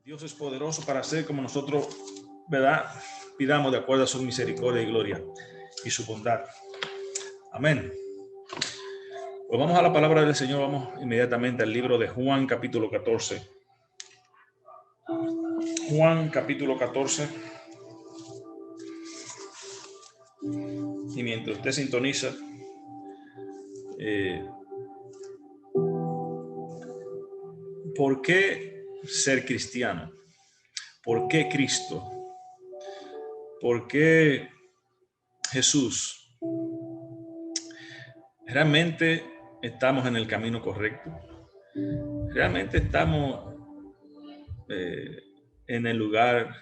Dios es poderoso para hacer como nosotros, ¿verdad? Pidamos de acuerdo a su misericordia y gloria y su bondad. Amén. Pues vamos a la palabra del Señor. Vamos inmediatamente al libro de Juan, capítulo 14. Juan, capítulo 14. Y mientras usted sintoniza, ¿por qué ser cristiano? ¿Por qué Cristo? ¿Por qué Jesús? ¿Realmente estamos en el camino correcto? ¿Realmente estamos en el lugar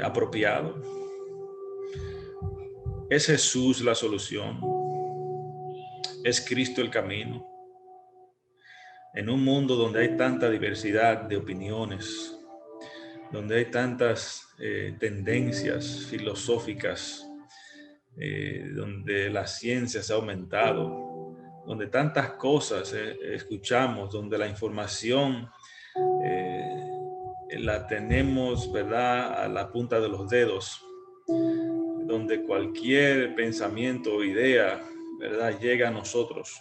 apropiado? ¿Es Jesús la solución? ¿Es Cristo el camino? En un mundo donde hay tanta diversidad de opiniones, donde hay tantas tendencias filosóficas, donde la ciencia se ha aumentado, donde tantas cosas escuchamos, donde la información la tenemos, ¿verdad?, a la punta de los dedos, donde cualquier pensamiento o idea, ¿verdad?, llega a nosotros,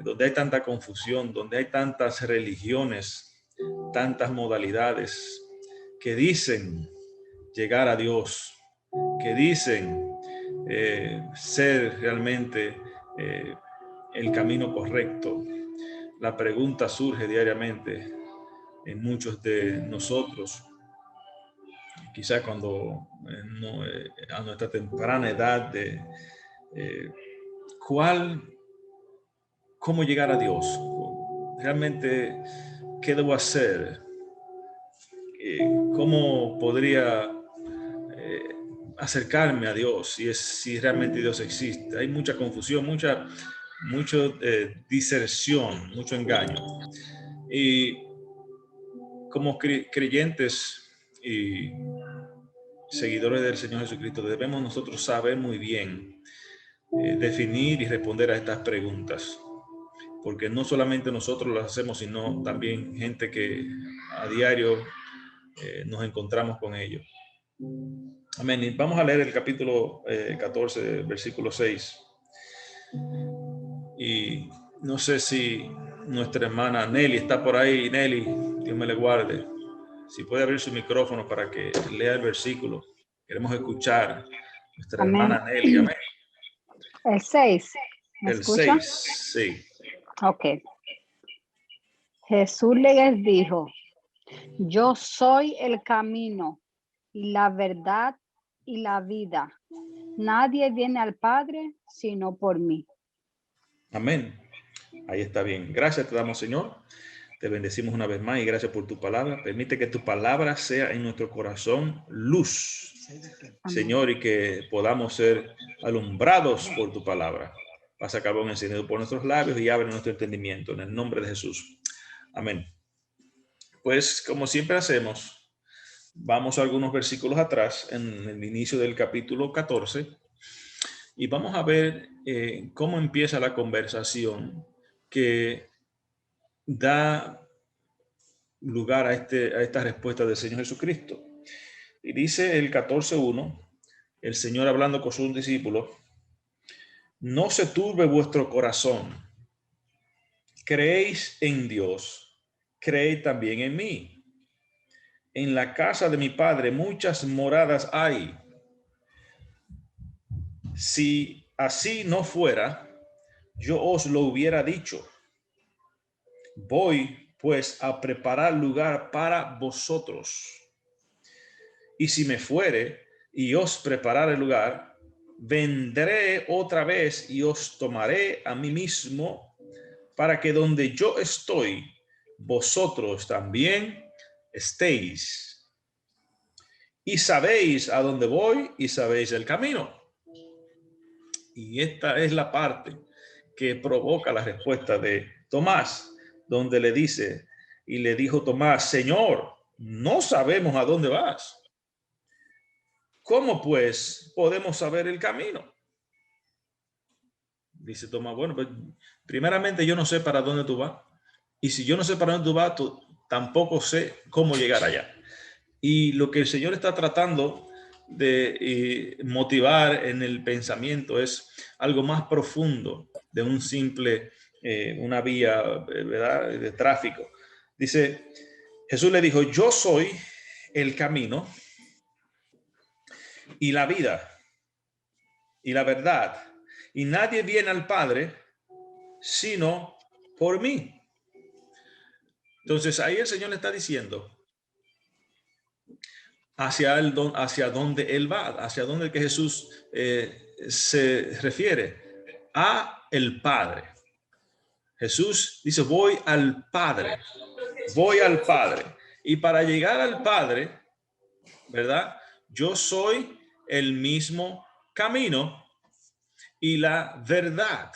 donde hay tanta confusión, donde hay tantas religiones, tantas modalidades que dicen llegar a Dios, que dicen ser realmente el camino correcto. La pregunta surge diariamente en muchos de nosotros, quizás cuando a nuestra temprana edad, de cómo llegar a Dios, realmente qué debo hacer, cómo podría acercarme a Dios, si realmente Dios existe. Hay mucha confusión, mucha diserción, mucho engaño. Y como creyentes y seguidores del Señor Jesucristo, debemos nosotros saber muy bien definir y responder a estas preguntas, porque no solamente nosotros las hacemos, sino también gente que a diario nos encontramos con ellos. Amén. Y vamos a leer el capítulo 14, versículo 6. Y no sé si nuestra hermana Nelly está por ahí. Nelly, Dios me le guarde. Si puede abrir su micrófono para que lea el versículo. Queremos escuchar a nuestra hermana Nelly. Amén. El 6. ¿Me El escucha? 6, sí. Ok. Jesús les dijo: yo soy el camino y la verdad y la vida. Nadie viene al Padre sino por mí. Amén. Ahí está bien. Gracias te damos, Señor. Te bendecimos una vez más y gracias por tu palabra. Permite que tu palabra sea en nuestro corazón luz, Amén. Señor, y que podamos ser alumbrados por tu palabra. Pasa carbón encendido por nuestros labios y abre nuestro entendimiento en el nombre de Jesús. Amén. Pues como siempre hacemos, vamos a algunos versículos atrás en el inicio del capítulo 14 y vamos a ver cómo empieza la conversación que da lugar a esta respuesta del Señor Jesucristo. Y dice el 14:1, el Señor hablando con sus discípulos: no se turbe vuestro corazón. Creéis en Dios, creed también en mí. En la casa de mi Padre muchas moradas hay. Si así no fuera, yo os lo hubiera dicho. Voy pues a preparar lugar para vosotros. Y si me fuere y os preparare el lugar, vendré otra vez y os tomaré a mí mismo, para que donde yo estoy, vosotros también estéis. Y sabéis a dónde voy y sabéis el camino. Y esta es la parte que provoca la respuesta de Tomás, donde le dice, y le dijo Tomás: Señor, no sabemos a dónde vas. ¿Cómo pues podemos saber el camino? Dice Tomás: bueno, pues primeramente yo no sé para dónde tú vas. Y si yo no sé para dónde tú vas, tampoco sé cómo llegar allá. Y lo que el Señor está tratando de motivar en el pensamiento es algo más profundo de un simple, una vía, ¿verdad?, de tráfico. Dice, Jesús le dijo, yo soy el camino y la vida y la verdad. Y nadie viene al Padre sino por mí. Entonces ahí el Señor le está diciendo hacia dónde Él va, hacia dónde que Jesús se refiere, a el Padre. Jesús dice, voy al Padre, voy al Padre. Y para llegar al Padre, ¿verdad? Yo soy el mismo camino y la verdad.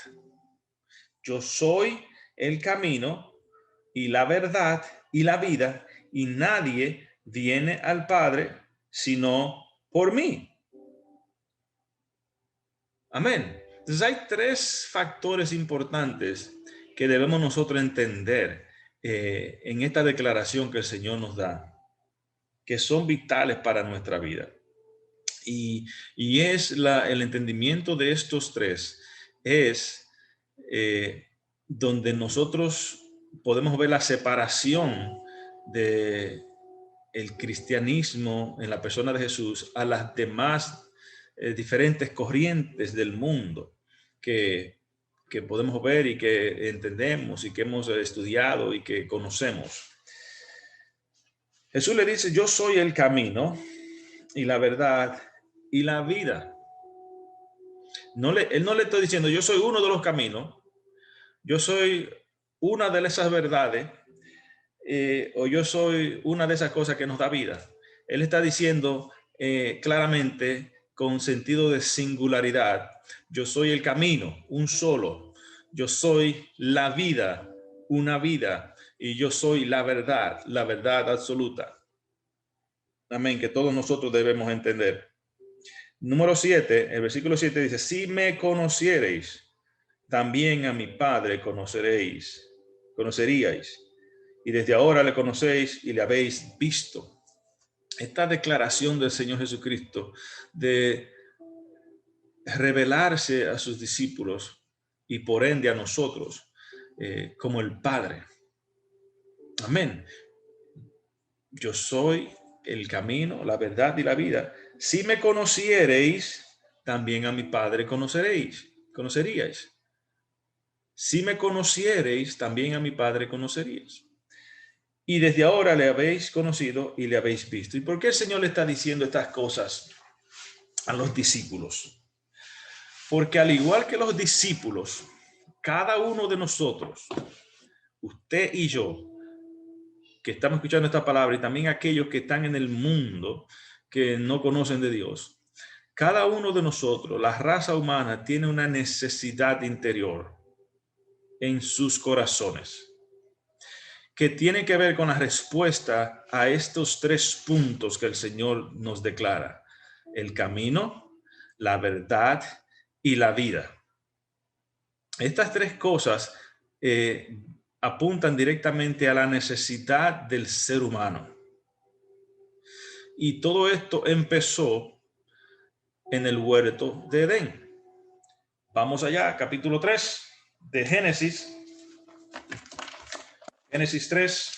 Yo soy el camino y la verdad y la vida, y nadie viene al Padre sino por mí. Amén. Entonces hay tres factores importantes que debemos nosotros entender en esta declaración que el Señor nos da, que son vitales para nuestra vida. Y es el entendimiento de estos tres, es donde nosotros podemos ver la separación de el cristianismo en la persona de Jesús a las demás diferentes corrientes del mundo que podemos ver y que entendemos y que hemos estudiado y que conocemos. Jesús le dice, yo soy el camino y la verdad y la vida. Él no le está diciendo, yo soy uno de los caminos, yo soy una de esas verdades, o yo soy una de esas cosas que nos da vida. Él está diciendo claramente, con sentido de singularidad, yo soy el camino, un solo. Yo soy la vida, una vida. Y yo soy la verdad absoluta. Amén, que todos nosotros debemos entender. Número 7, el versículo 7 dice, si me conociereis, también a mi Padre conoceríais. Y desde ahora le conocéis y le habéis visto. Esta declaración del Señor Jesucristo de revelarse a sus discípulos y por ende a nosotros como el Padre. Amén. Yo soy el camino, la verdad y la vida. Si me conociereis, también a mi Padre conoceríais. Si me conociereis, también a mi Padre conoceríais. Y desde ahora le habéis conocido y le habéis visto. ¿Y por qué el Señor le está diciendo estas cosas a los discípulos? Porque al igual que los discípulos, cada uno de nosotros, usted y yo, que estamos escuchando esta palabra, y también aquellos que están en el mundo, que no conocen de Dios, cada uno de nosotros, la raza humana, tiene una necesidad interior en sus corazones, que tiene que ver con la respuesta a estos tres puntos que el Señor nos declara: el camino, la verdad y la vida. Estas tres cosas apuntan directamente a la necesidad del ser humano. Y todo esto empezó en el huerto de Edén. Vamos allá, capítulo 3 de Génesis. Génesis 3.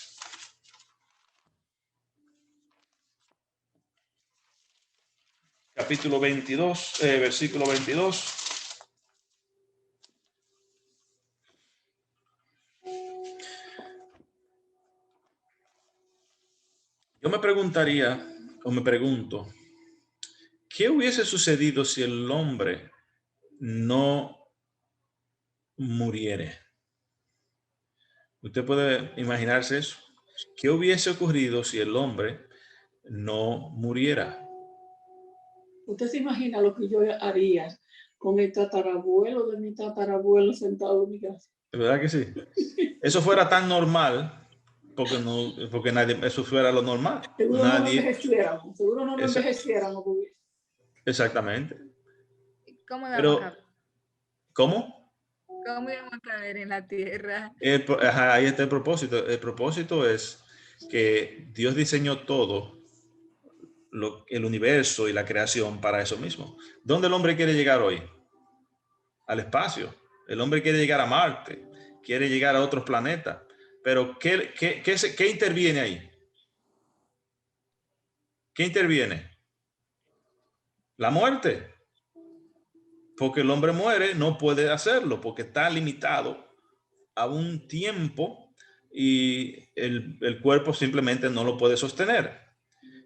Capítulo 22, versículo 22. Yo me preguntaría, o me pregunto, ¿qué hubiese sucedido si el hombre no muriere? Usted puede imaginarse eso. ¿Qué hubiese ocurrido si el hombre no muriera? Usted se imagina lo que yo haría con el tatarabuelo de mi tatarabuelo sentado en mi casa. ¿De verdad que sí? Eso fuera tan normal, porque nadie, eso fuera lo normal. Seguro no Nadie. envejeciéramos, seguro no Esa- envejeciéramos. Exactamente. ¿Cómo Pero, íbamos ¿cómo? ¿Cómo íbamos a caber en la tierra? Ahí está el propósito. El propósito es que Dios diseñó todo, el universo y la creación para eso mismo. ¿Dónde el hombre quiere llegar hoy? Al espacio. El hombre quiere llegar a Marte, quiere llegar a otros planetas. Pero ¿qué interviene ahí? ¿Qué interviene? La muerte. Porque el hombre muere, no puede hacerlo, porque está limitado a un tiempo y el cuerpo simplemente no lo puede sostener.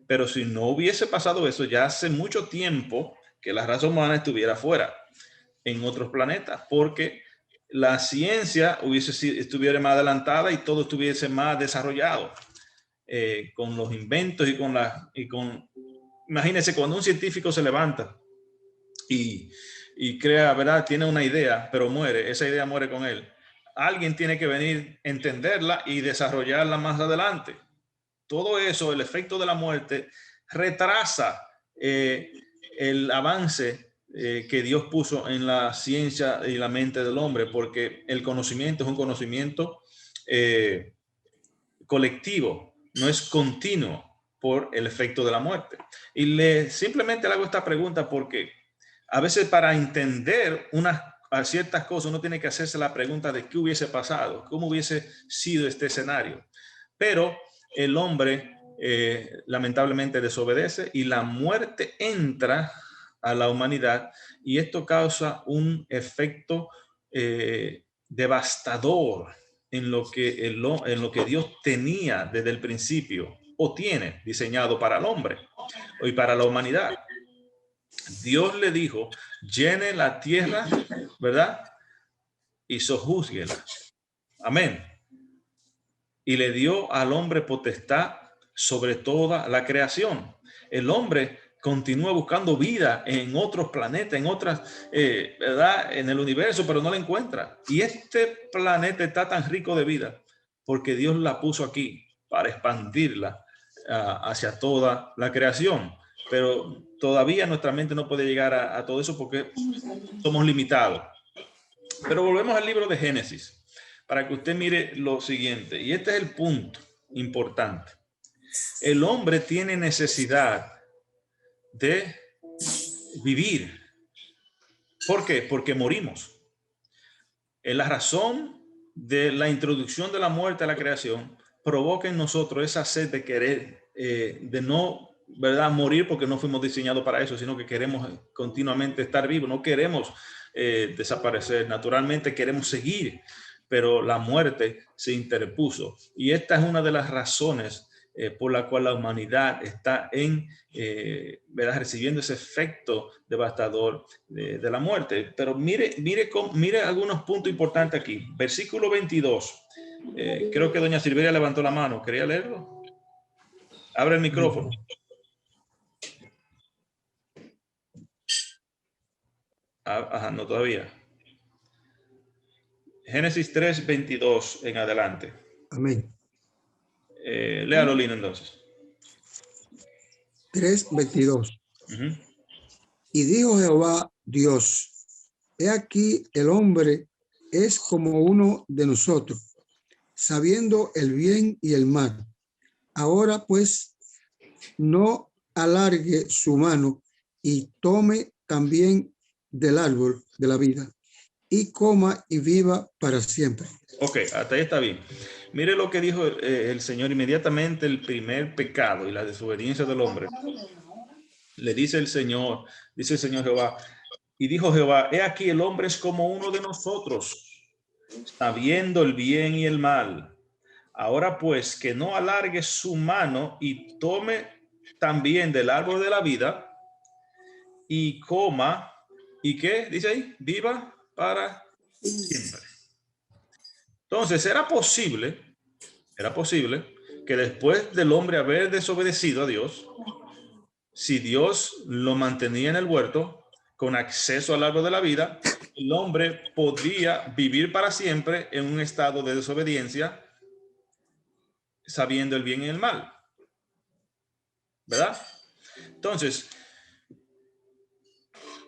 Pero si no hubiese pasado eso, ya hace mucho tiempo que la raza humana estuviera fuera en otros planetas, porque la ciencia estuviera más adelantada y todo estuviese más desarrollado, con los inventos imagínense cuando un científico se levanta y crea, ¿verdad? Tiene una idea, pero muere, esa idea muere con él. Alguien tiene que venir, entenderla y desarrollarla más adelante. Todo eso, el efecto de la muerte, retrasa el avance que Dios puso en la ciencia y la mente del hombre, porque el conocimiento es un conocimiento colectivo, no es continuo por el efecto de la muerte. Y simplemente le hago esta pregunta porque a veces para entender a ciertas cosas uno tiene que hacerse la pregunta de qué hubiese pasado, cómo hubiese sido este escenario. Pero el hombre lamentablemente desobedece y la muerte entra a la humanidad y esto causa un efecto devastador en lo que Dios tenía desde el principio o tiene diseñado para el hombre y para la humanidad. Dios le dijo, llene la tierra, ¿verdad? Y sojúzguela. Amén. Y le dio al hombre potestad sobre toda la creación. El hombre continúa buscando vida en otros planetas, en otras, ¿verdad? En el universo, pero no la encuentra. Y este planeta está tan rico de vida porque Dios la puso aquí para expandirla hacia toda la creación. Pero todavía nuestra mente no puede llegar a todo eso porque somos limitados. Pero volvemos al libro de Génesis para que usted mire lo siguiente. Y este es el punto importante. El hombre tiene necesidad de vivir. ¿Por qué? Porque morimos. La razón de la introducción de la muerte a la creación provoca en nosotros esa sed de querer, de no, ¿verdad?, morir porque no fuimos diseñados para eso, sino que queremos continuamente estar vivos, no queremos desaparecer, naturalmente queremos seguir, pero la muerte se interpuso. Y esta es una de las razones por la cual la humanidad está ¿verdad?, recibiendo ese efecto devastador de la muerte. Pero mire algunos puntos importantes aquí. Versículo 22. Creo que doña Silveria levantó la mano. ¿Quería leerlo? Abre el micrófono. Ajá, no todavía. Génesis 3, 22 en adelante. Amén. Léalo, Lino, entonces. 3:22. Uh-huh. Y dijo Jehová Dios, he aquí el hombre es como uno de nosotros, sabiendo el bien y el mal. Ahora pues, no alargue su mano y tome también del árbol de la vida y coma y viva para siempre. Ok, hasta ahí está bien. Mire lo que dijo el Señor inmediatamente, el primer pecado y la desobediencia del hombre. Le dice el Señor Jehová, y dijo Jehová, he aquí el hombre es como uno de nosotros, sabiendo el bien y el mal. Ahora pues, que no alargue su mano y tome también del árbol de la vida y coma, ¿y qué? Dice ahí, viva para siempre. Entonces, era posible que después del hombre haber desobedecido a Dios, si Dios lo mantenía en el huerto con acceso al árbol de la vida, el hombre podía vivir para siempre en un estado de desobediencia, sabiendo el bien y el mal. ¿Verdad? Entonces,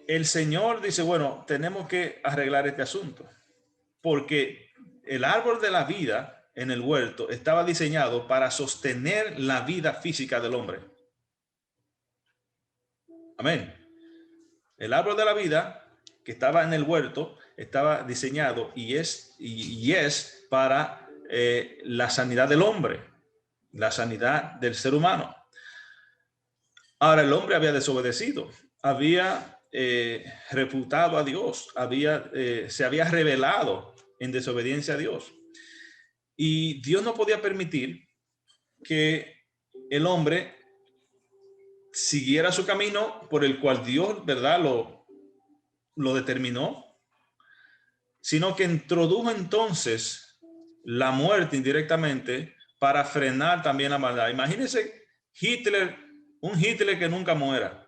el Señor dice, bueno, tenemos que arreglar este asunto, porque el árbol de la vida en el huerto estaba diseñado para sostener la vida física del hombre. Amén. El árbol de la vida que estaba en el huerto estaba diseñado y es para la sanidad del hombre, la sanidad del ser humano. Ahora el hombre había desobedecido, había refutado a Dios, se había rebelado en desobediencia a Dios. Y Dios no podía permitir que el hombre siguiera su camino por el cual Dios, ¿verdad?, lo determinó, sino que introdujo entonces la muerte indirectamente para frenar también la maldad. Imagínense un Hitler que nunca muera,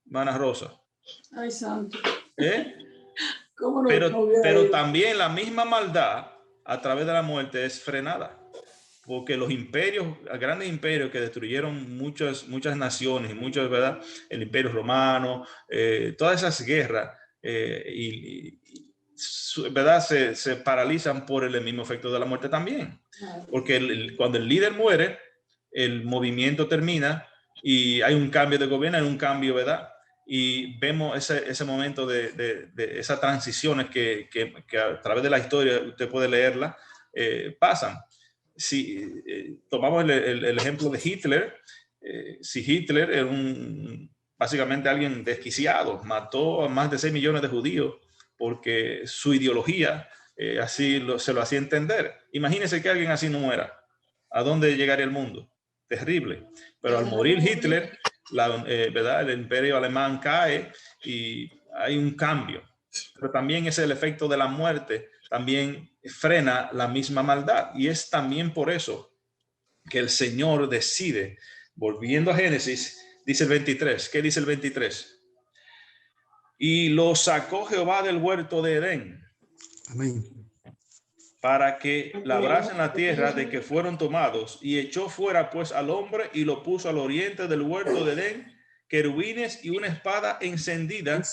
Mana Rosa. Ay, santo. ¿Eh? ¿Cómo no, pero también la misma maldad a través de la muerte es frenada. Porque los imperios, grandes imperios que destruyeron muchas naciones y muchas, ¿verdad? El imperio romano, todas esas guerras, ¿verdad? Se paralizan por el mismo efecto de la muerte también. Porque cuando el líder muere, el movimiento termina y hay un cambio de gobierno, hay un cambio, ¿verdad? Y vemos ese momento de esas transiciones que a través de la historia, usted puede leerla, pasan. Si tomamos el ejemplo de Hitler, si Hitler era básicamente alguien desquiciado, mató a más de 6 millones de judíos porque su ideología se lo hacía entender. Imagínense que alguien así no muera. ¿A dónde llegaría el mundo? Terrible. Pero al morir Hitler, ¿verdad?, el imperio alemán cae y hay un cambio. Pero también es el efecto de la muerte, también frena la misma maldad. Y es también por eso que el Señor decide, volviendo a Génesis, dice el 23. ¿Qué dice el 23? Y lo sacó Jehová del huerto de Edén. Amén. Para que labrasen la tierra de que fueron tomados, y echó fuera pues al hombre y lo puso al oriente del huerto de Edén, querubines y una espada encendida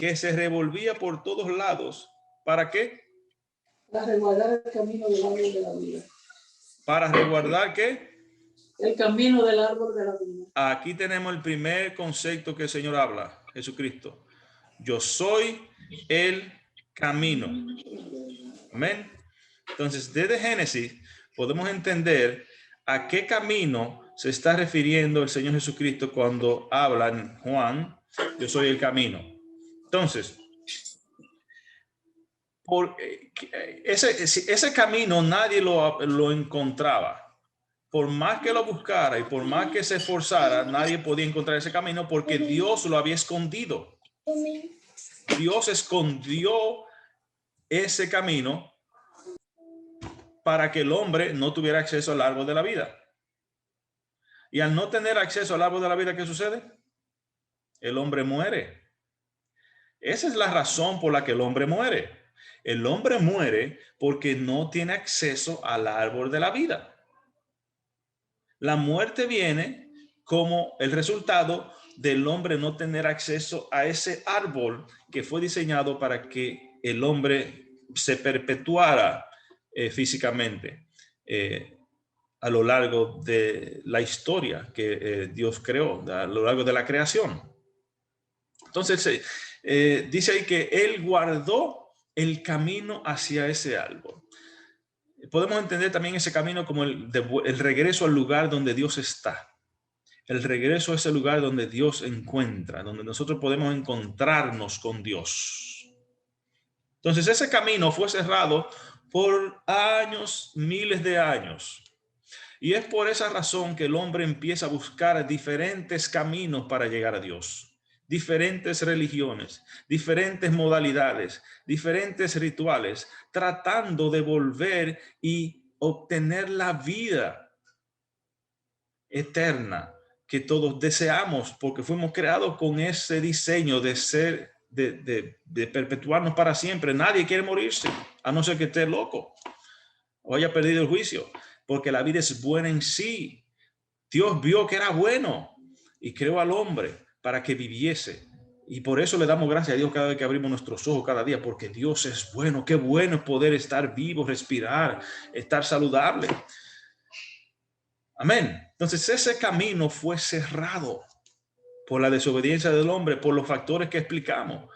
que se revolvía por todos lados. ¿Para qué? Para resguardar el camino del árbol de la vida. ¿Para resguardar qué? El camino del árbol de la vida. Aquí tenemos el primer concepto que el Señor habla, Jesucristo. Yo soy el camino. Amén. Entonces, desde Génesis podemos entender a qué camino se está refiriendo el Señor Jesucristo cuando habla en Juan, yo soy el camino. Entonces, ese camino nadie lo encontraba. Por más que lo buscara y por más que se esforzara, nadie podía encontrar ese camino porque Dios lo había escondido. Dios escondió ese camino para que el hombre no tuviera acceso al árbol de la vida. Y al no tener acceso al árbol de la vida, ¿qué sucede? El hombre muere. Esa es la razón por la que el hombre muere. El hombre muere porque no tiene acceso al árbol de la vida. La muerte viene como el resultado del hombre no tener acceso a ese árbol que fue diseñado para que el hombre se perpetuara físicamente a lo largo de la historia que Dios creó, a lo largo de la creación. Entonces dice ahí que Él guardó el camino hacia ese árbol. Podemos entender también ese camino como el regreso al lugar donde Dios está. El regreso a ese lugar donde Dios encuentra, donde nosotros podemos encontrarnos con Dios. Entonces ese camino fue cerrado por años, miles de años. Y es por esa razón que el hombre empieza a buscar diferentes caminos para llegar a Dios. Diferentes religiones, diferentes modalidades, diferentes rituales, tratando de volver y obtener la vida eterna que todos deseamos, porque fuimos creados con ese diseño de ser, de perpetuarnos para siempre. Nadie quiere morirse, a no ser que esté loco o haya perdido el juicio, porque la vida es buena en sí. Dios vio que era bueno y creó al hombre para que viviese Y por eso le damos gracias a Dios cada vez que abrimos nuestros ojos cada día, porque Dios es bueno. Qué bueno es poder estar vivo, respirar, estar saludable. Amén. Entonces ese camino fue cerrado por la desobediencia del hombre, por los factores que explicamos.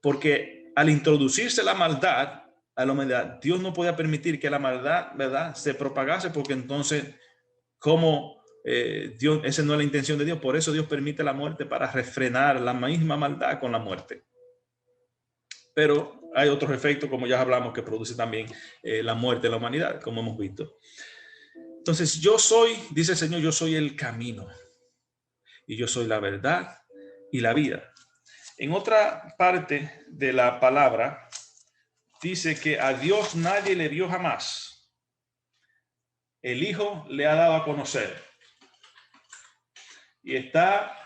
Porque al introducirse la maldad a la humanidad, Dios no podía permitir que la maldad, ¿verdad?, se propagase, porque entonces, como Dios, esa no es la intención de Dios. Por eso Dios permite la muerte, para refrenar la misma maldad con la muerte. Pero hay otros efectos, como ya hablamos, que produce también la muerte de la humanidad, como hemos visto. Entonces, yo soy, dice el Señor, yo soy el camino, y yo soy la verdad y la vida. En otra parte de la palabra dice que a Dios nadie le vio jamás. El Hijo le ha dado a conocer. Y está,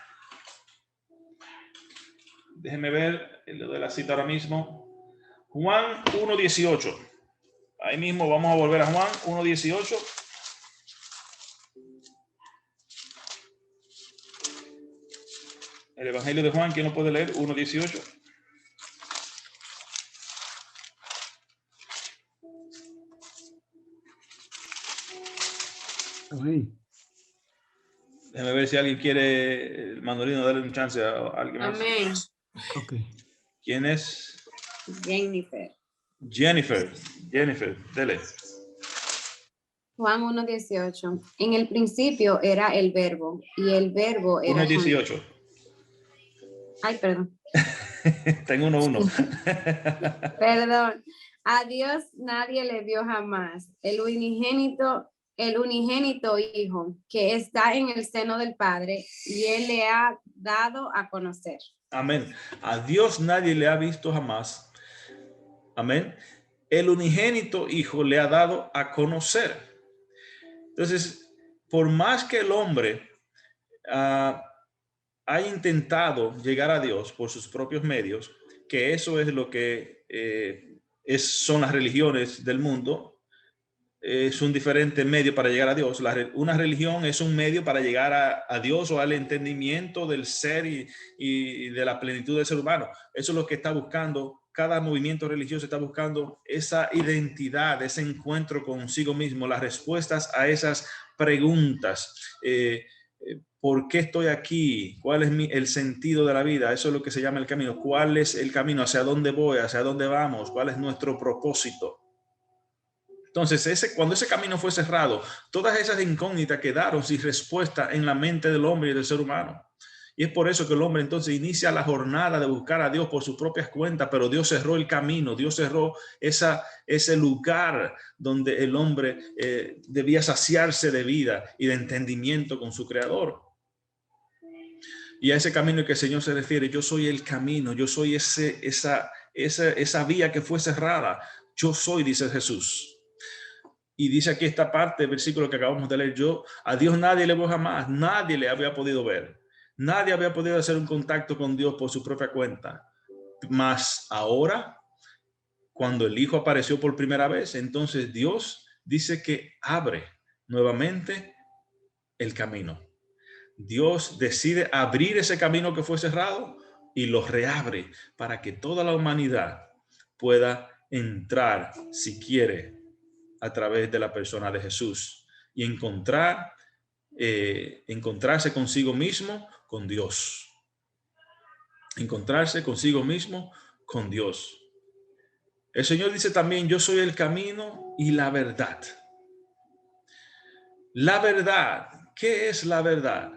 déjenme ver, le doy la cita ahora mismo, Juan 1:18. Ahí mismo vamos a volver a Juan 1:18. El Evangelio de Juan, ¿quién lo puede leer? 1:18. Amén. Déjame ver si alguien quiere, el mandolino, darle un chance a alguien más. Amén. Ok. ¿Quién es? Jennifer. Jennifer, dele. Juan 1:18. En el principio era el verbo, y el verbo era... 1:18. Ay, perdón. Tengo 1:1. Perdón. A Dios nadie le vio jamás. El unigénito Hijo, que está en el seno del Padre, y Él le ha dado a conocer. Amén. A Dios nadie le ha visto jamás. Amén. El unigénito Hijo le ha dado a conocer. Entonces, por más que el hombre ha intentado llegar a Dios por sus propios medios, que eso es lo que son las religiones del mundo. Es un diferente medio para llegar a Dios. Una religión es un medio para llegar a Dios, o al entendimiento del ser y de la plenitud del ser humano. Eso es lo que está buscando. Cada movimiento religioso está buscando esa identidad, ese encuentro consigo mismo, las respuestas a esas preguntas. ¿Por qué estoy aquí? ¿Cuál es el sentido de la vida? Eso es lo que se llama el camino. ¿Cuál es el camino? ¿Hacia dónde voy? ¿Hacia dónde vamos? ¿Cuál es nuestro propósito? Entonces, cuando ese camino fue cerrado, todas esas incógnitas quedaron sin respuesta en la mente del hombre y del ser humano. Y es por eso que el hombre entonces inicia la jornada de buscar a Dios por sus propias cuentas, pero Dios cerró el camino, Dios cerró ese lugar donde el hombre debía saciarse de vida y de entendimiento con su Creador. Y a ese camino que el Señor se refiere: yo soy el camino, yo soy esa vía que fue cerrada. Yo soy, dice Jesús. Y dice aquí esta parte del versículo que acabamos de leer: a Dios nadie le vio jamás, nadie le había podido ver, nadie había podido hacer un contacto con Dios por su propia cuenta. Mas ahora, cuando el Hijo apareció por primera vez, entonces Dios dice que abre nuevamente el camino. Dios decide abrir ese camino que fue cerrado y lo reabre para que toda la humanidad pueda entrar, si quiere, a través de la persona de Jesús, y encontrarse consigo mismo con Dios. Encontrarse consigo mismo con Dios. El Señor dice también: yo soy el camino y la verdad. La verdad. ¿Qué es la verdad?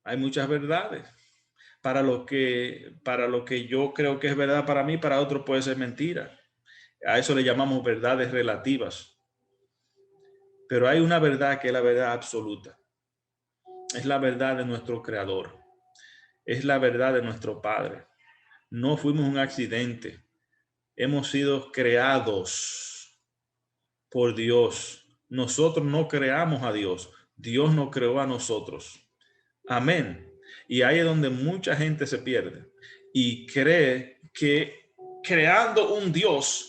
Hay muchas verdades. Para lo que yo creo que es verdad para mí, para otros puede ser mentira. A eso le llamamos verdades relativas. Pero hay una verdad que es la verdad absoluta. Es la verdad de nuestro Creador. Es la verdad de nuestro Padre. No fuimos un accidente. Hemos sido creados por Dios. Nosotros no creamos a Dios. Dios nos creó a nosotros. Amén. Y ahí es donde mucha gente se pierde y cree que creando un Dios,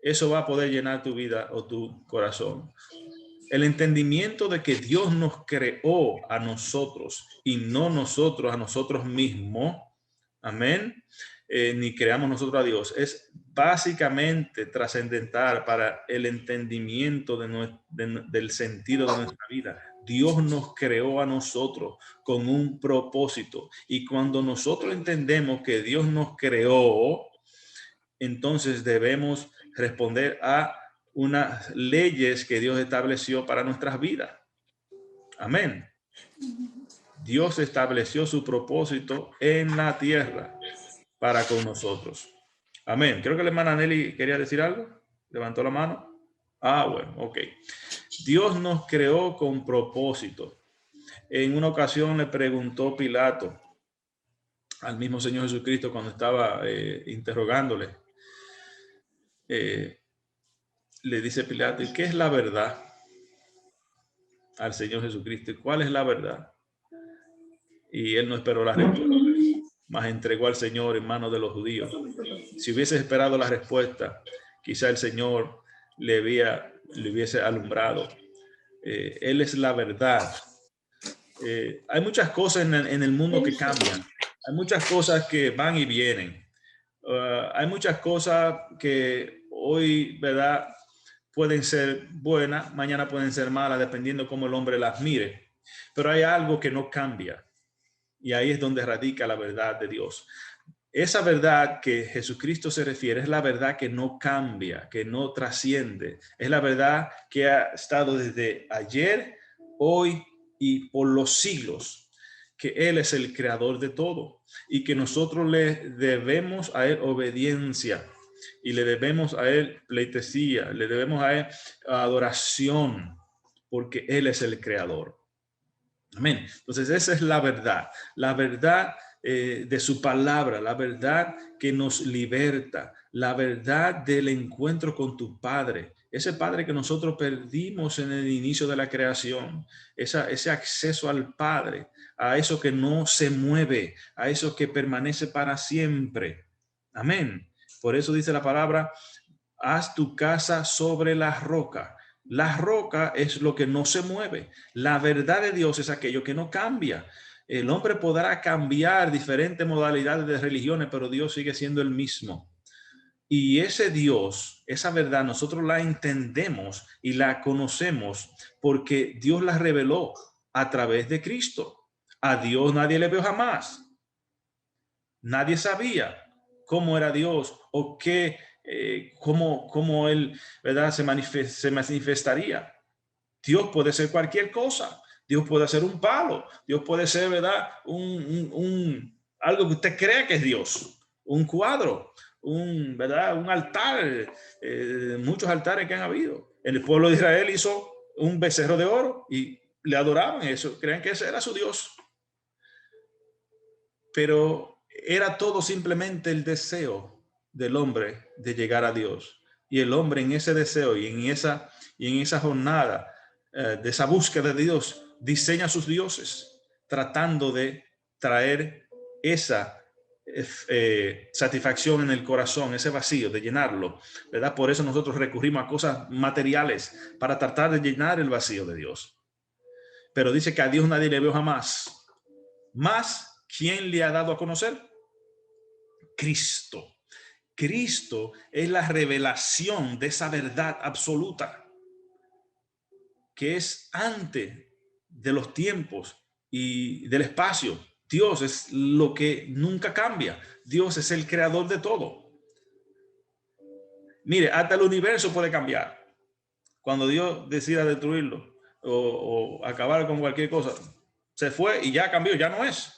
eso va a poder llenar tu vida o tu corazón. El entendimiento de que Dios nos creó a nosotros y no nosotros a nosotros mismos. Amén. Ni creamos nosotros a Dios. Es básicamente trascendental para el entendimiento del sentido de nuestra vida. Dios nos creó a nosotros con un propósito. Y cuando nosotros entendemos que Dios nos creó, entonces debemos responder a unas leyes que Dios estableció para nuestras vidas. Amén. Dios estableció su propósito en la tierra para con nosotros. Amén. Creo que la hermana Nelly quería decir algo. Levantó la mano. Ah, bueno, ok. Dios nos creó con propósito. En una ocasión le preguntó Pilato al mismo Señor Jesucristo cuando estaba interrogándole. Le dice Pilato, ¿y qué es la verdad? Al Señor Jesucristo. ¿Cuál es la verdad? Y él no esperó la respuesta, mas entregó al Señor en manos de los judíos. Si hubiese esperado la respuesta, quizá el Señor le hubiese alumbrado. Él es la verdad. Hay muchas cosas en el mundo que cambian. Hay muchas cosas que van y vienen. Hay muchas cosas que hoy, ¿verdad?, pueden ser buenas, mañana pueden ser malas, dependiendo cómo el hombre las mire. Pero hay algo que no cambia. Y ahí es donde radica la verdad de Dios. Esa verdad que Jesucristo se refiere es la verdad que no cambia, que no trasciende. Es la verdad que ha estado desde ayer, hoy y por los siglos. Que Él es el creador de todo y que nosotros le debemos a Él obediencia y le debemos a Él pleitesía, le debemos a Él adoración, porque Él es el creador. Amén. Entonces esa es la verdad de su palabra, la verdad que nos liberta, la verdad del encuentro con tu Padre, ese Padre que nosotros perdimos en el inicio de la creación, ese acceso al Padre, a eso que no se mueve, a eso que permanece para siempre. Amén. Por eso dice la palabra, haz tu casa sobre la roca. La roca es lo que no se mueve. La verdad de Dios es aquello que no cambia. El hombre podrá cambiar diferentes modalidades de religiones, pero Dios sigue siendo el mismo. Y ese Dios, esa verdad, nosotros la entendemos y la conocemos porque Dios la reveló a través de Cristo. A Dios nadie le vio jamás. Nadie sabía cómo era Dios o qué, cómo él, ¿verdad?, se manifestaría. Dios puede ser cualquier cosa. Dios puede ser un palo. Dios puede ser, ¿verdad?, algo que usted crea que es Dios. Un cuadro, ¿verdad?, un altar. Muchos altares que han habido. El pueblo de Israel hizo un becerro de oro y le adoraban eso. Creían que ese era su Dios. Pero era todo simplemente el deseo del hombre de llegar a Dios. Y el hombre en ese deseo y en esa jornada de esa búsqueda de Dios, diseña sus dioses, tratando de traer esa satisfacción en el corazón, ese vacío, de llenarlo, ¿verdad? Por eso nosotros recurrimos a cosas materiales para tratar de llenar el vacío de Dios. Pero dice que a Dios nadie le vio jamás. Más, ¿quién le ha dado a conocer? Cristo. Cristo es la revelación de esa verdad absoluta que es antes de los tiempos y del espacio. Dios es lo que nunca cambia. Dios es el creador de todo. Mire, hasta el universo puede cambiar. Cuando Dios decida destruirlo o acabar con cualquier cosa, se fue y ya cambió, ya no es.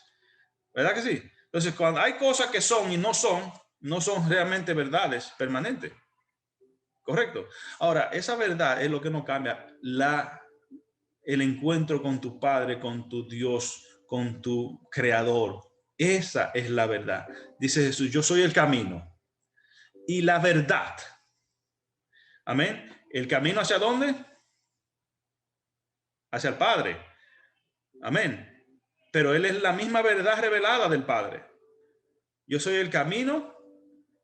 ¿Verdad que sí? Entonces, cuando hay cosas que son y no son realmente verdades permanentes. Correcto. Ahora, esa verdad es lo que no cambia. El encuentro con tu Padre, con tu Dios, con tu Creador. Esa es la verdad. Dice Jesús, yo soy el camino y la verdad. Amén. ¿El camino hacia dónde? Hacia el Padre. Amén. Pero Él es la misma verdad revelada del Padre. Yo soy el camino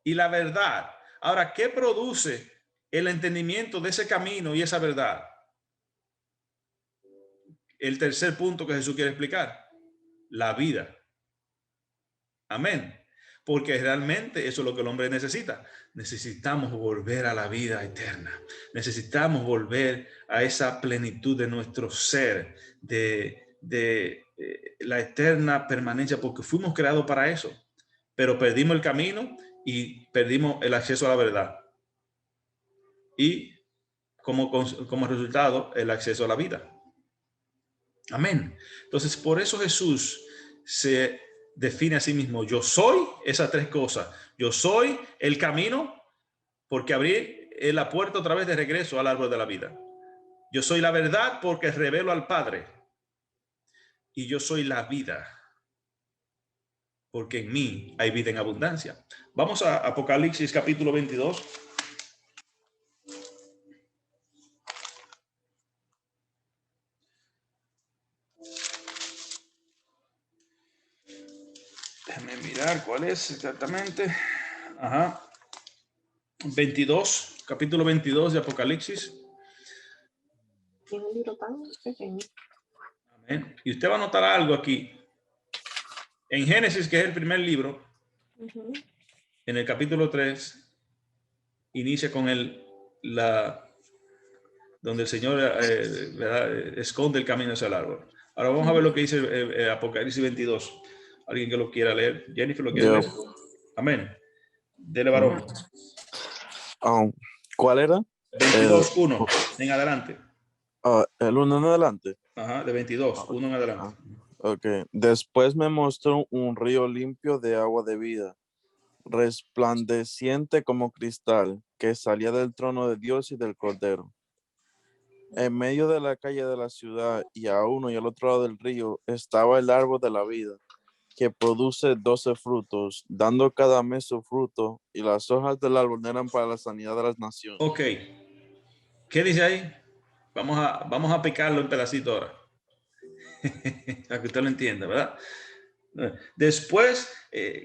y la verdad. Ahora, ¿qué produce el entendimiento de ese camino y esa verdad? el tercer punto que Jesús quiere explicar, la vida. Amén. Porque realmente eso es lo que el hombre necesita. Necesitamos volver a la vida eterna. Necesitamos volver a esa plenitud de nuestro ser, de la eterna permanencia, porque fuimos creados para eso. Pero perdimos el camino y perdimos el acceso a la verdad. Y como resultado, el acceso a la vida. Amén. Entonces, por eso Jesús se define a sí mismo. Yo soy esas tres cosas. Yo soy el camino, porque abrí la puerta otra vez de regreso al árbol de la vida. Yo soy la verdad, porque revelo al Padre. Y yo soy la vida, porque en mí hay vida en abundancia. Vamos a Apocalipsis capítulo 22. Déjame mirar cuál es exactamente. Ajá. 22, capítulo 22 de Apocalipsis. Tiene un libro tan pequeño. Amén. Y usted va a notar algo aquí. En Génesis, que es el primer libro, en el capítulo 3, inicia con donde el Señor esconde el camino hacia el árbol. Ahora vamos a ver lo que dice Apocalipsis 22. Alguien que lo quiera leer. Jennifer, ¿lo quiere leer? Amén. Dele, varón. ¿Cuál era? 22:1 en adelante. El 1 en adelante. Ajá, de 22, 1 en adelante. Ok. Después me mostró un río limpio de agua de vida, resplandeciente como cristal, que salía del trono de Dios y del Cordero. En medio de la calle de la ciudad y a uno y al otro lado del río estaba el árbol de la vida, que produce 12 frutos, dando cada mes su fruto, y las hojas del árbol eran para la sanidad de las naciones. Ok. ¿Qué dice ahí? Vamos a picarlo en pedacitos ahora. Para que usted lo entienda, ¿verdad? Después,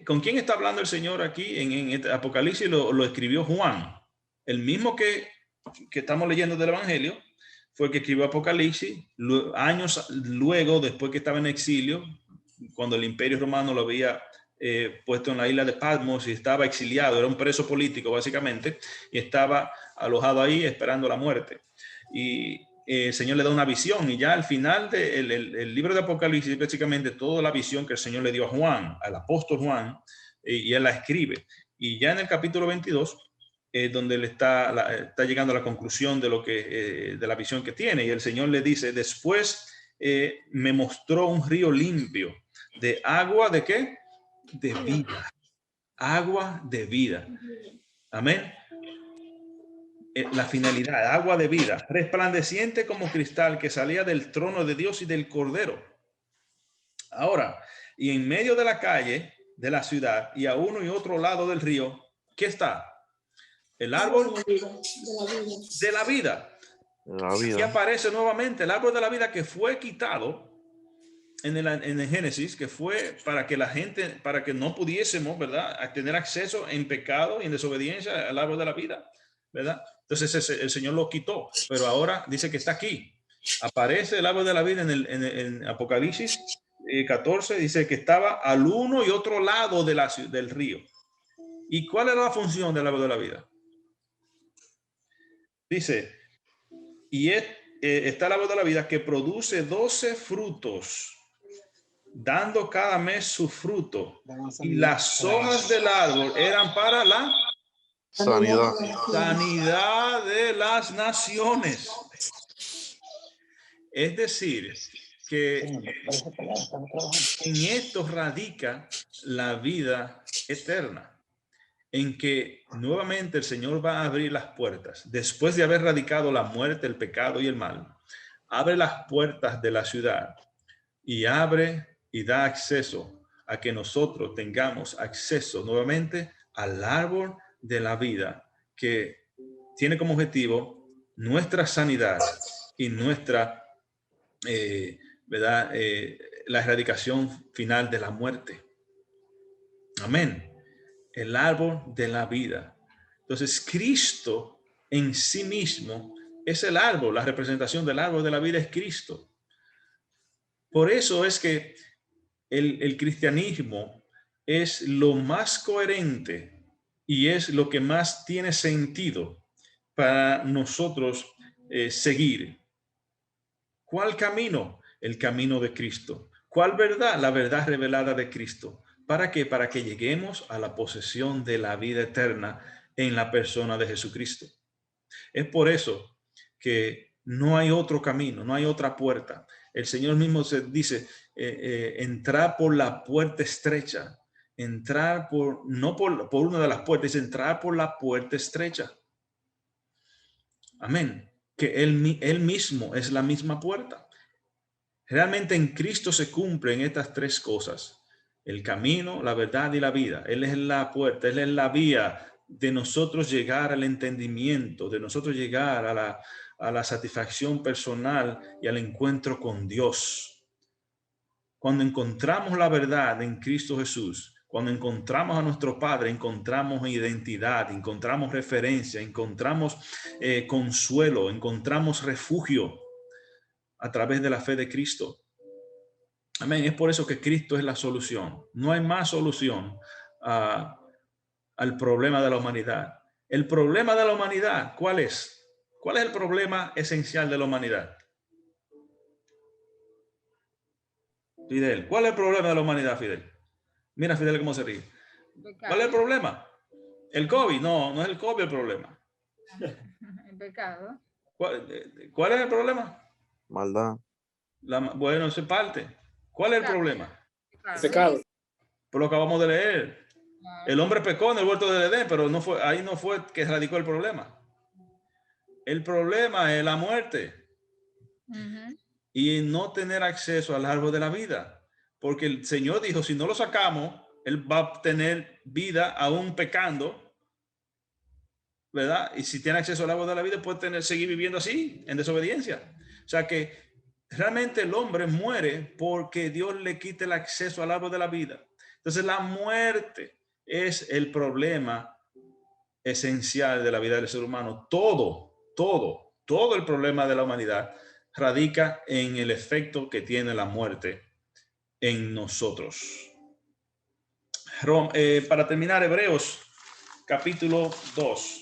¿con quién está hablando el Señor aquí? En este Apocalipsis lo escribió Juan. El mismo que estamos leyendo del Evangelio fue el que escribió Apocalipsis años luego, después que estaba en exilio, cuando el Imperio Romano lo había puesto en la isla de Patmos y estaba exiliado, era un preso político básicamente, y estaba alojado ahí esperando la muerte. Y el Señor le da una visión, y ya al final del libro de Apocalipsis, básicamente toda la visión que el Señor le dio a Juan, al apóstol Juan, y él la escribe. Y ya en el capítulo 22, donde él está llegando a la conclusión de de la visión que tiene, y el Señor le dice, después me mostró un río limpio de agua, ¿de qué? De vida. Agua de vida. Amén. La finalidad, agua de vida, resplandeciente como cristal, que salía del trono de Dios y del Cordero. Ahora, y en medio de la calle de la ciudad y a uno y otro lado del río, ¿qué está? El árbol de la vida. Y aparece nuevamente el árbol de la vida, que fue quitado en el Génesis, que fue para que la gente, para que no pudiésemos, ¿verdad?, a tener acceso en pecado y en desobediencia al árbol de la vida, ¿verdad? Entonces el Señor lo quitó, pero ahora dice que está aquí. Aparece el árbol de la vida en Apocalipsis 14, dice que estaba al uno y otro lado del río. ¿Y cuál era la función del árbol de la vida? Dice, y está el árbol de la vida, que produce 12 frutos, dando cada mes su fruto, y las hojas del árbol eran para la sanidad de las naciones. Es decir, que en esto radica la vida eterna, en que nuevamente el Señor va a abrir las puertas, después de haber radicado la muerte, el pecado y el mal. Abre las puertas de la ciudad y abre y da acceso a que nosotros tengamos acceso nuevamente al árbol de la vida, que tiene como objetivo nuestra sanidad y nuestra, ¿verdad?, la erradicación final de la muerte. Amén. El árbol de la vida. Entonces, Cristo en sí mismo es el árbol. La representación del árbol de la vida es Cristo. Por eso es que el cristianismo es lo más coherente y es lo que más tiene sentido para nosotros seguir. ¿Cuál camino? El camino de Cristo. ¿Cuál verdad? La verdad revelada de Cristo. ¿Para qué? Para que lleguemos a la posesión de la vida eterna en la persona de Jesucristo. Es por eso que no hay otro camino, no hay otra puerta. El Señor mismo se dice, entrar por la puerta estrecha, entrar no por una de las puertas, dice entrar por la puerta estrecha. Amén. Que él mismo es la misma puerta. Realmente en Cristo se cumplen estas tres cosas: el camino, la verdad y la vida. Él es la puerta, Él es la vía de nosotros llegar al entendimiento, de nosotros llegar a la satisfacción personal y al encuentro con Dios. Cuando encontramos la verdad en Cristo Jesús, cuando encontramos a nuestro Padre, encontramos identidad, encontramos referencia, encontramos consuelo, encontramos refugio a través de la fe de Cristo. Amén. Es por eso que Cristo es la solución. No hay más solución al problema de la humanidad. El problema de la humanidad, ¿cuál es? ¿Cuál es el problema esencial de la humanidad? Fidel, ¿cuál es el problema de la humanidad, Fidel? Mira, Fidel, cómo se ríe. ¿Cuál es el problema? ¿El COVID? No, no es el COVID el problema. El pecado. ¿Cuál es el problema? Maldad. Bueno, eso es parte. ¿Cuál es el problema? Pecado. Por lo que acabamos de leer. El hombre pecó en el huerto del Edén, pero ahí no fue que radicó el problema. El problema es la muerte. Y no tener acceso al árbol de la vida. Porque el Señor dijo, si no lo sacamos, Él va a tener vida aún pecando, ¿verdad? Y si tiene acceso al árbol de la vida, puede seguir viviendo así, en desobediencia. O sea que realmente el hombre muere porque Dios le quita el acceso al árbol de la vida. Entonces la muerte es el problema esencial de la vida del ser humano. Todo el problema de la humanidad radica en el efecto que tiene la muerte en nosotros. Para terminar, Hebreos capítulo 2,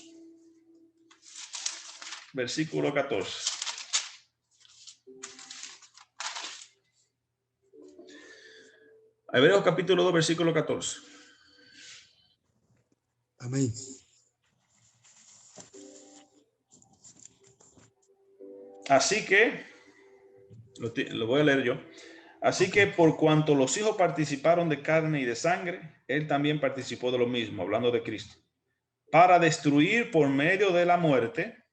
versículo 14. Hebreos capítulo 2, versículo 14. Amén. Así que, lo voy a leer yo. Así que por cuanto los hijos participaron de carne y de sangre, él también participó de lo mismo, hablando de Cristo, para destruir por medio de la muerte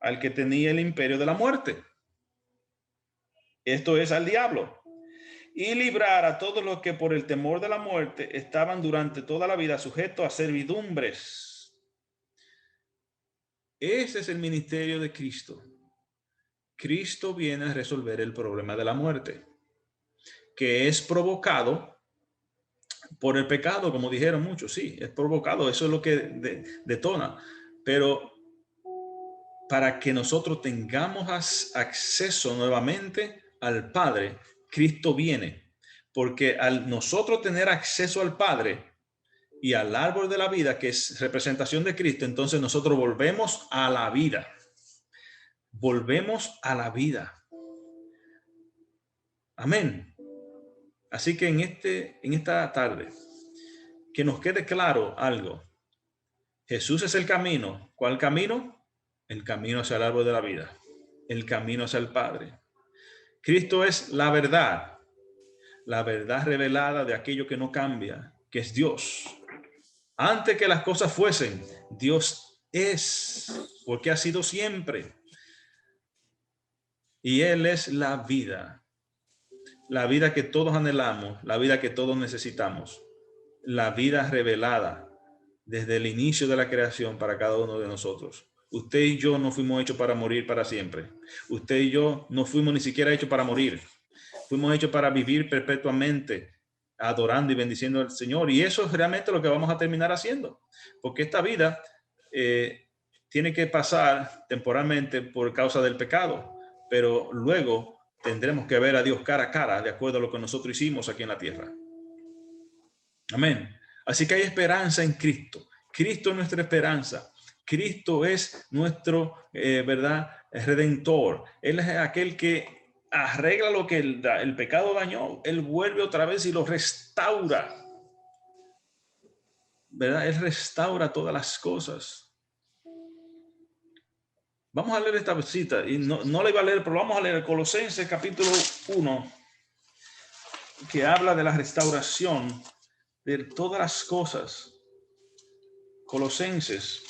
al que tenía el imperio de la muerte. Esto es al diablo. Y librar a todos los que por el temor de la muerte estaban durante toda la vida sujetos a servidumbres. Ese es el ministerio de Cristo. Cristo viene a resolver el problema de la muerte, que es provocado por el pecado, como dijeron muchos. Sí, es provocado, eso es lo que detona. Pero para que nosotros tengamos acceso nuevamente al Padre, Cristo viene. Porque al nosotros tener acceso al Padre y al árbol de la vida, que es representación de Cristo, entonces nosotros volvemos a la vida. Volvemos a la vida. Amén. Así que en esta tarde, que nos quede claro algo. Jesús es el camino. ¿Cuál camino? El camino hacia el árbol de la vida. El camino hacia el Padre. Cristo es la verdad revelada de aquello que no cambia, que es Dios. Antes que las cosas fuesen, Dios es, porque ha sido siempre. Y Él es la vida que todos anhelamos, la vida que todos necesitamos, la vida revelada desde el inicio de la creación para cada uno de nosotros. Usted y yo no fuimos hechos para morir para siempre. Usted y yo no fuimos ni siquiera hechos para morir. Fuimos hechos para vivir perpetuamente, adorando y bendiciendo al Señor. Y eso es realmente lo que vamos a terminar haciendo. Porque esta vida tiene que pasar temporalmente por causa del pecado. Pero luego tendremos que ver a Dios cara a cara de acuerdo a lo que nosotros hicimos aquí en la tierra. Amén. Así que hay esperanza en Cristo. Cristo es nuestra esperanza. Cristo es nuestro, ¿verdad? Redentor. Él es aquel que arregla lo que el pecado dañó. Él vuelve otra vez y lo restaura. ¿Verdad? Él restaura todas las cosas. Vamos a leer esta cita. Y no la iba a leer, pero vamos a leer Colosenses capítulo 1, que habla de la restauración de todas las cosas. Colosenses.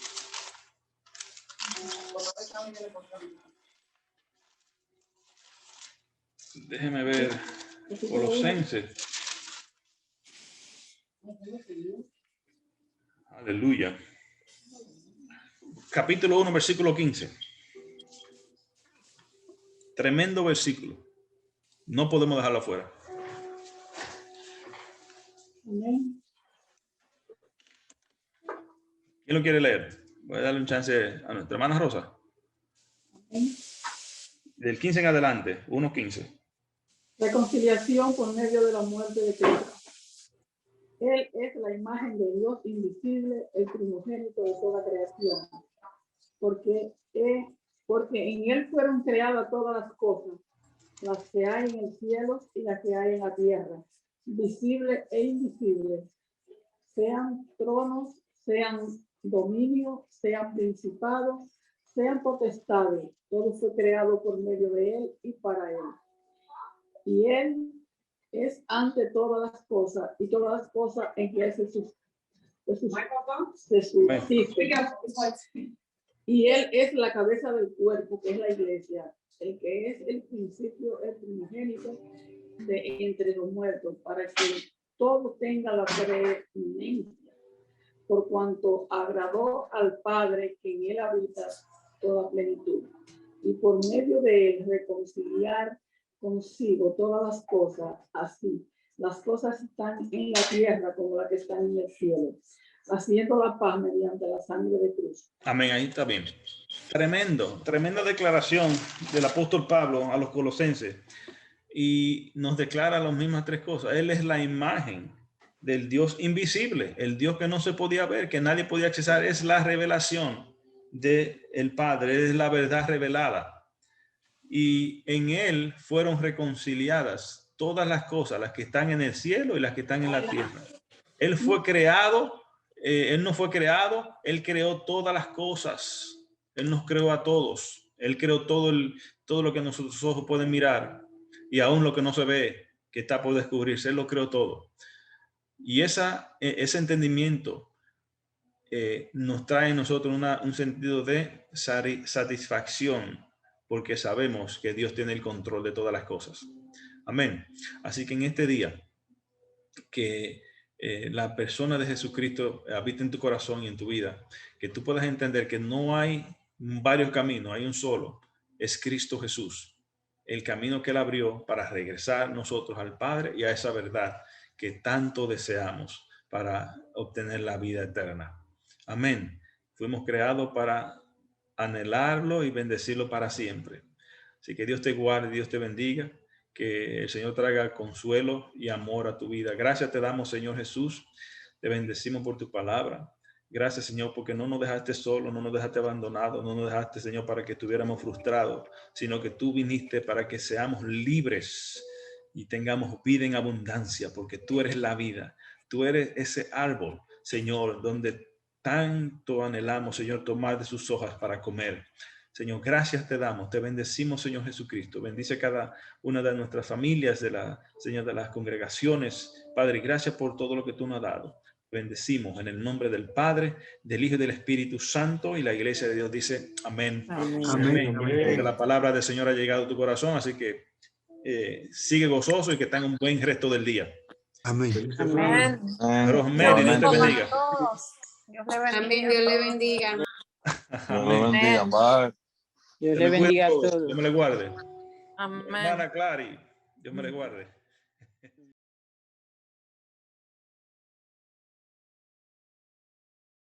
Déjeme ver. Colosenses. Aleluya. Capítulo 1, versículo 15. Tremendo versículo. No podemos dejarlo afuera. Amén. ¿Quién lo quiere leer? Voy a darle un chance a nuestra hermana Rosa. Amén. Del 15 en adelante, 1:15. Reconciliación por medio de la muerte de Cristo. Él es la imagen de Dios invisible, el primogénito de toda creación. Porque en Él fueron creadas todas las cosas, las que hay en el cielo y las que hay en la tierra, visibles e invisibles, sean tronos, sean dominios, sean principados, sean potestades. Todo fue creado por medio de Él y para Él. Y Él es ante todas las cosas, y todas las cosas en que Él se subsiste. Y Él es la cabeza del cuerpo, que es la iglesia, el que es el principio, el primogénito de entre los muertos, para que todo tenga la preeminencia, por cuanto agradó al Padre que en Él habita toda plenitud, y por medio de Él reconciliar consigo todas las cosas, así las cosas están en la tierra como las que están en el cielo, haciendo la paz mediante la sangre de Cristo. Amén, ahí está bien. Tremenda declaración del apóstol Pablo a los colosenses. Y nos declara las mismas tres cosas. Él es la imagen del Dios invisible, el Dios que no se podía ver, que nadie podía accesar. Es la revelación del Padre, es la verdad revelada. Y en Él fueron reconciliadas todas las cosas, las que están en el cielo y las que están en la tierra. Él fue creado, Él no fue creado, Él creó todas las cosas. Él nos creó a todos. Él creó todo lo que nuestros ojos pueden mirar y aún lo que no se ve, que está por descubrirse. Él lo creó todo. Y ese entendimiento nos trae en nosotros un sentido de satisfacción, porque sabemos que Dios tiene el control de todas las cosas. Amén. Así que en este día, que la persona de Jesucristo habita en tu corazón y en tu vida, que tú puedas entender que no hay varios caminos, hay un solo, es Cristo Jesús, el camino que Él abrió para regresar nosotros al Padre y a esa verdad que tanto deseamos para obtener la vida eterna. Amén. Fuimos creados para anhelarlo y bendecirlo para siempre. Así que Dios te guarde, Dios te bendiga, que el Señor traiga consuelo y amor a tu vida. Gracias te damos, Señor Jesús. Te bendecimos por tu palabra. Gracias, Señor, porque no nos dejaste solos, no nos dejaste abandonados, no nos dejaste, Señor, para que estuviéramos frustrados, sino que tú viniste para que seamos libres y tengamos vida en abundancia, porque tú eres la vida. Tú eres ese árbol, Señor, donde tanto anhelamos, Señor, tomar de sus hojas para comer. Señor, gracias te damos, te bendecimos, Señor Jesucristo. Bendice cada una de nuestras familias, Señor, de las congregaciones. Padre, gracias por todo lo que tú nos has dado. Bendecimos en el nombre del Padre, del Hijo y del Espíritu Santo. Y la iglesia de Dios dice amén. Amén. Amén. Amén. Porque la palabra del Señor ha llegado a tu corazón, así que sigue gozoso y que tenga un buen resto del día. Amén. Amén. Pero Mary, Dios te bendiga. Dios le bendiga. Amén. Dios le bendiga. Dios lo bendiga. Bye. Dios le bendiga a todos. Dios me le guarde. Amén. Hermana Clary, Dios me le guarde.